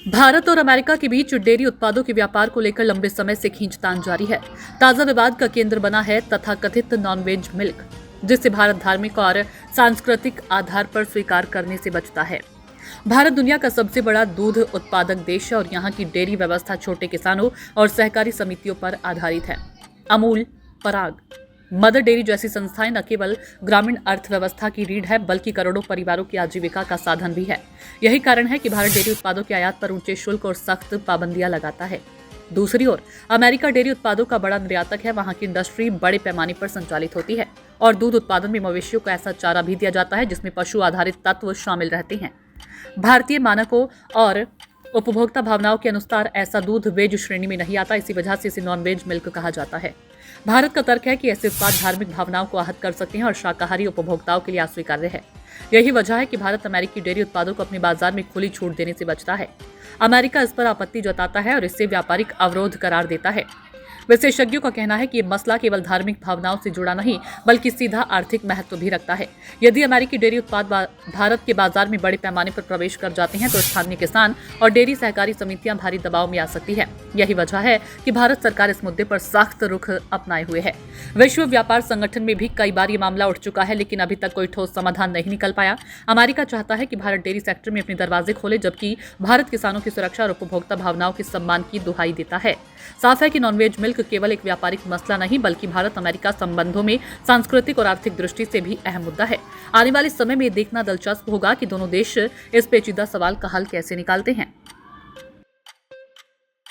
भारत और अमेरिका के बीच डेयरी उत्पादों के व्यापार को लेकर लंबे समय से खींचतान जारी है। ताजा विवाद का केंद्र बना है तथाकथित नॉनवेज मिल्क, जिसे भारत धार्मिक और सांस्कृतिक आधार पर स्वीकार करने से बचता है। भारत दुनिया का सबसे बड़ा दूध उत्पादक देश है और यहाँ की डेयरी व्यवस्था छोटे किसानों और सहकारी समितियों पर आधारित है। अमूल, पराग, मदर डेयरी जैसी संस्थाएं न केवल ग्रामीण अर्थव्यवस्था की रीढ़ है बल्कि करोड़ों परिवारों की आजीविका का साधन भी है। यही कारण है कि भारत डेयरी उत्पादों के आयात पर ऊंचे शुल्क और सख्त पाबंदियां लगाता है। दूसरी ओर अमेरिका डेयरी उत्पादों का बड़ा निर्यातक है। वहां की इंडस्ट्री बड़े पैमाने पर संचालित होती है और दूध उत्पादन में मवेशियों को ऐसा चारा भी दिया जाता है जिसमें पशु आधारित तत्व शामिल रहते हैं। भारतीय मानकों और उपभोक्ता भावनाओं के अनुसार ऐसा दूध वेज श्रेणी में नहीं आता। इसी वजह से इसे नॉन वेज मिल्क कहा जाता है। भारत का तर्क है कि ऐसे उत्पाद धार्मिक भावनाओं को आहत कर सकते हैं और शाकाहारी उपभोक्ताओं के लिए अस्वीकार्य है। यही वजह है कि भारत अमेरिकी डेयरी उत्पादों को अपने बाजार में खुली छूट देने से बचता है। अमेरिका इस पर आपत्ति जताता है और इससे व्यापारिक अवरोध करार देता है। विशेषज्ञों का कहना है कि ये मसला केवल धार्मिक भावनाओं से जुड़ा नहीं बल्कि सीधा आर्थिक महत्व भी रखता है। यदि अमेरिकी डेयरी उत्पाद भारत के बाजार में बड़े पैमाने पर प्रवेश कर जाते हैं तो स्थानीय किसान और डेयरी सहकारी समितियां भारी दबाव में आ सकती है। यही वजह है कि भारत सरकार इस मुद्दे पर सख्त रुख अपनाए हुए है। विश्व व्यापार संगठन में भी कई बार ये मामला उठ चुका है, लेकिन अभी तक कोई ठोस समाधान नहीं निकल पाया। अमेरिका चाहता है कि भारत डेयरी सेक्टर में अपने दरवाजे खोले, जबकि भारत किसानों की सुरक्षा और उपभोक्ता भावनाओं के सम्मान की दुहाई देता है। साफ है कि नॉनवेज मिल्क केवल एक व्यापारिक मसला नहीं बल्कि भारत अमेरिका संबंधों में सांस्कृतिक और आर्थिक दृष्टि से भी अहम मुद्दा है। आने वाले समय में देखना दिलचस्प होगा कि दोनों देश इस पेचीदा सवाल का हल कैसे निकालते हैं।